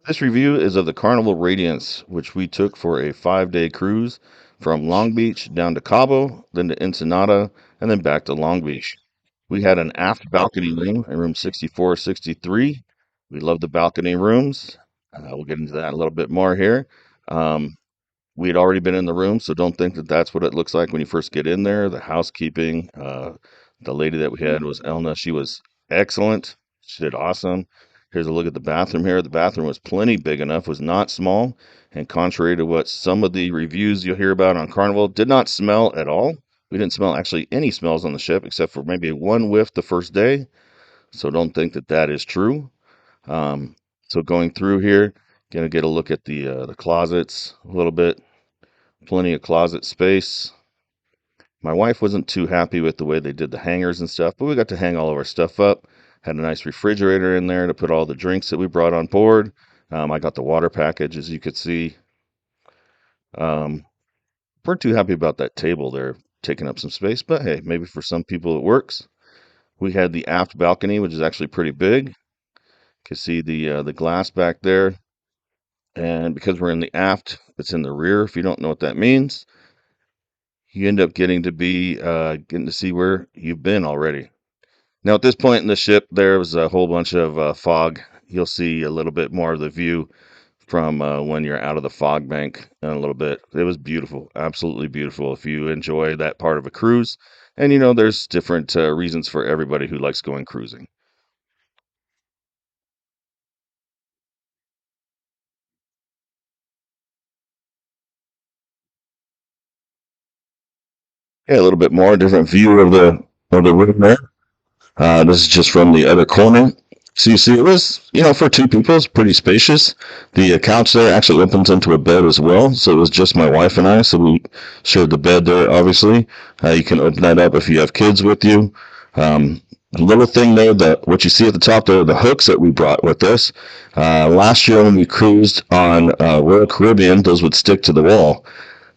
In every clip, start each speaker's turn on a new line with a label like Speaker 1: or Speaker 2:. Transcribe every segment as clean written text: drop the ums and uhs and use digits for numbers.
Speaker 1: This review is of the Carnival Radiance, which we took for a 5-day cruise from Long Beach down to Cabo, then to Ensenada, and then back to Long Beach. We had an aft balcony room in room 6463. We love the balcony rooms. We'll get into that in a little bit more here. Um, we had already been in the room, so don't think that that's what it looks like when you first get in there. The housekeeping, the lady that we had was Elna. She was excellent. She did awesome. Here's a look at the bathroom here. The bathroom was plenty big enough, was not small. And contrary to what some of the reviews you'll hear about on Carnival, did not smell at all. We didn't smell actually any smells on the ship except for maybe one whiff the first day. So don't think that that is true. Um, so going through here, gonna get a look at the closets a little bit. Plenty of closet space. My wife wasn't too happy with the way they did the hangers and stuff, but we got to hang all of our stuff up. Had a nice refrigerator in there to put all the drinks that we brought on board. I got the water package, as you could see. Um, weren't too happy about that table there taking up some space, but hey, maybe for some people it works. We had the aft balcony, which is actually pretty big. You can see the glass back there, and because we're in the aft, it's in the rear. If you don't know what that means, you end up getting to see where you've been already. Now, at this point in the ship, there was a whole bunch of fog. You'll see a little bit more of the view from when you're out of the fog bank in a little bit. It was beautiful, absolutely beautiful. If you enjoy that part of a cruise, and there's different reasons for everybody who likes going cruising. Yeah, a little bit more different view of the room there. This is just from the other corner. So you see, it was, for two people, it's pretty spacious. The couch there actually opens into a bed as well. So it was just my wife and I. So we shared the bed there, obviously. You can open that up if you have kids with you. A little thing there, that what you see at the top there, the hooks that we brought with us. Last year when we cruised on Royal Caribbean, those would stick to the wall.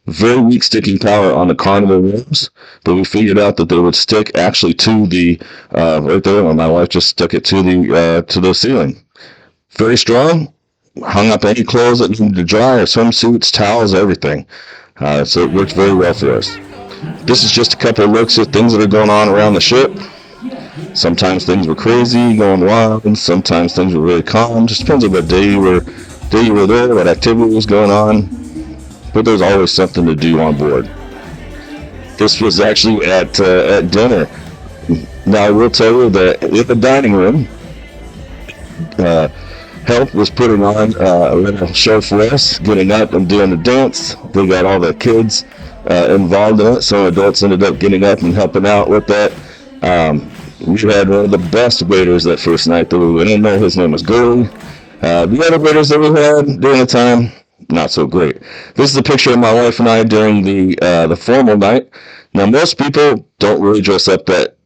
Speaker 1: Very weak sticking power on the Carnival rooms, but we figured out that they would stick actually to the right there. Well, my wife just stuck it to the ceiling. Very strong. Hung up any clothes that needed to dry, or swimsuits, towels, everything. So it worked very well for us. This is just a couple of looks at things that are going on around the ship. Sometimes things were crazy, going wild, and sometimes things were really calm. Just depends on what day you were there, what activity was going on. But there's always something to do on board. This was actually at dinner. Now I will tell you that in the dining room, uh, Help was putting on a little show for us, getting up and doing the dance. They got all the kids involved in it. Some adults ended up getting up and helping out with that. We had one of the best waiters that first night that we went in there. His name was Gurley. The other waiters that we had during the time, not so great. This is a picture of my wife and I during the formal night. Now, most people don't really dress up that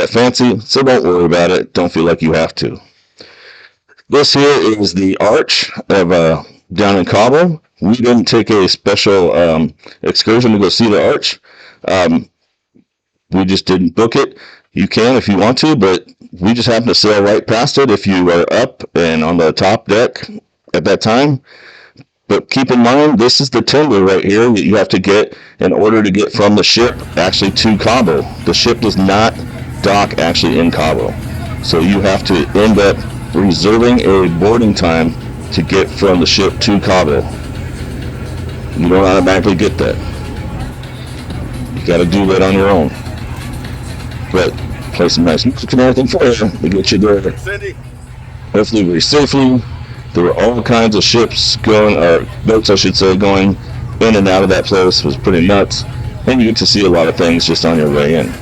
Speaker 1: fancy, so don't worry about it. Don't feel like you have to. This here is the arch of down in Cabo. We didn't take a special excursion to go see the arch. Um, we just didn't book it. You can if you want to, but we just happened to sail right past it if you are up and on the top deck at that time. But keep in mind, this is the tender right here that you have to get in order to get from the ship actually to Cabo. The ship does not dock actually in Cabo. So you have to end up reserving a boarding time to get from the ship to Cabo. You don't automatically get that. You got to do that on your own. But play some nice music and everything for you to get you there. Hopefully very safely. There were all kinds of ships going, or boats I should say, going in and out of that place. It was pretty nuts. And you get to see a lot of things just on your way in.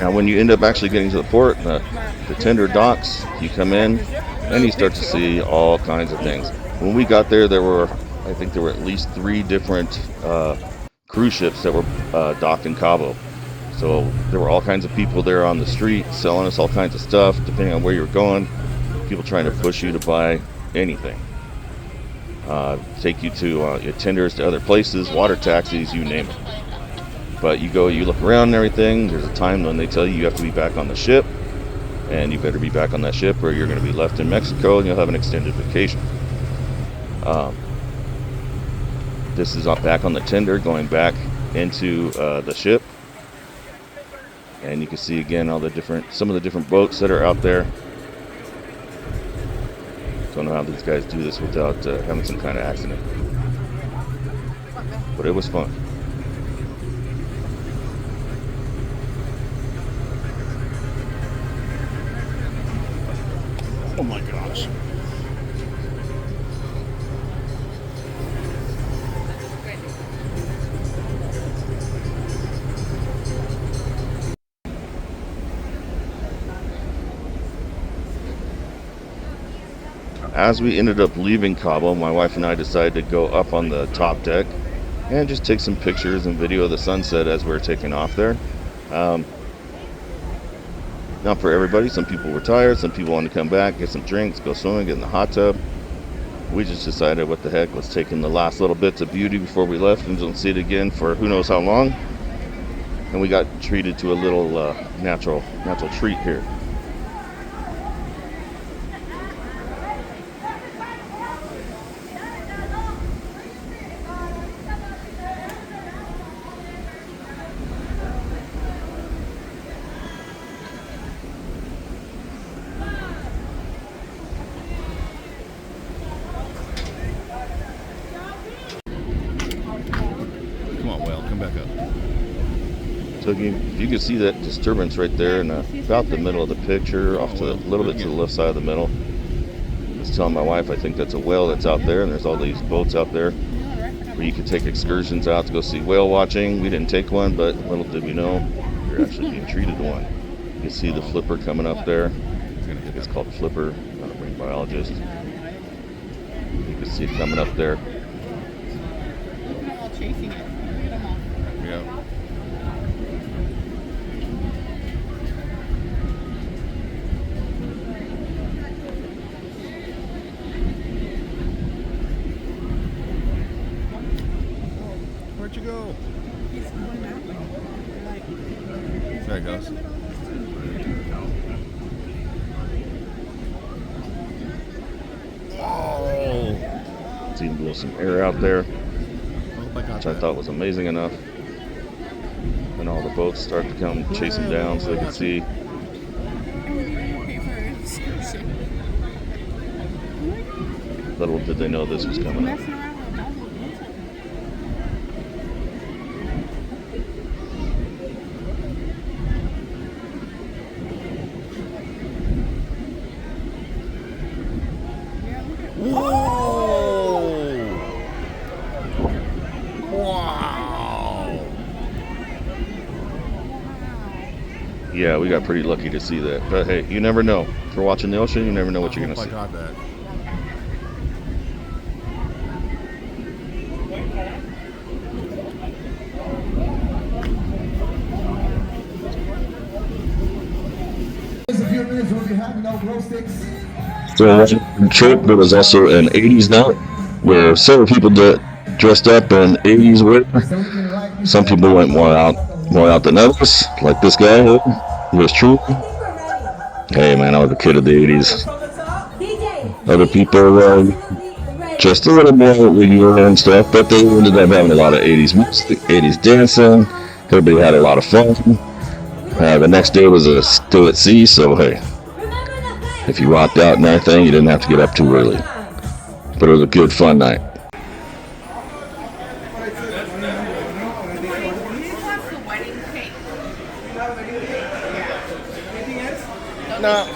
Speaker 1: Now, when you end up actually getting to the port, the tender docks, you come in and you start to see all kinds of things. When we got there, there were I think there were at least 3 different cruise ships that were docked in Cabo. So there were all kinds of people there on the street selling us all kinds of stuff, depending on where you're going. People trying to push you to buy anything. Take you to your tenders to other places, water taxis, you name it. But you go, you look around and everything. There's a time when they tell you you have to be back on the ship, and you better be back on that ship or you're going to be left in Mexico and you'll have an extended vacation. This is back on the tender going back into the ship, and you can see again all the some of the different boats that are out there. Don't know how these guys do this without having some kind of accident, but it was fun.
Speaker 2: Oh my gosh.
Speaker 1: As we ended up leaving Cabo, my wife and I decided to go up on the top deck and just take some pictures and video of the sunset as we were taking off there. Not for everybody. Some people were tired. Some people wanted to come back, get some drinks, go swimming, get in the hot tub. We just decided, what the heck, let's take in the last little bits of beauty before we left and don't see it again for who knows how long. And we got treated to a little natural treat here.
Speaker 2: Come on, Whale, come back up.
Speaker 1: So you can see that disturbance right there in about the middle of the picture, off to a little bit to the left side of the middle. I was telling my wife, I think that's a whale that's out there, and there's all these boats out there where you can take excursions out to go see whale watching. We didn't take one, but little did we know, you're actually being treated to one. You can see the flipper coming up there. I think it's called flipper. I'm not a marine biologist. You can see it coming up there.
Speaker 3: Chasing it.
Speaker 2: Yeah. Where'd you go?
Speaker 3: He's going that way.
Speaker 2: There it goes. Oh!
Speaker 1: It's even blowing some air out there,
Speaker 2: Oh, I got
Speaker 1: which I
Speaker 2: that.
Speaker 1: thought was amazing enough. And all the boats start to come chase him down so they can see.
Speaker 3: And we didn't pay for an excursion.
Speaker 1: Little did they know this was coming up.
Speaker 3: Messing around with all the boats. Yeah, look at
Speaker 2: Whoa! Wow!
Speaker 1: Yeah, we got pretty lucky to see that. But hey, you never know. If you're watching the ocean, you never know what you're going to
Speaker 2: I
Speaker 1: see.
Speaker 2: got that.
Speaker 4: Just a few minutes we'll be having no glow sticks.
Speaker 1: So on the trip, there was also an 80s night where several people dressed up in 80s wear. Some people went more out than others, like this guy who was true. Hey man, I was a kid of the 80s. Other people dressed a little more regular and stuff, but they ended up having a lot of 80s music, 80s dancing. Everybody had a lot of fun. The next day was still at sea, so hey, if you rocked out and everything, you didn't have to get up too early. But it was a good, fun night.
Speaker 3: He wants the wedding cake.
Speaker 1: No.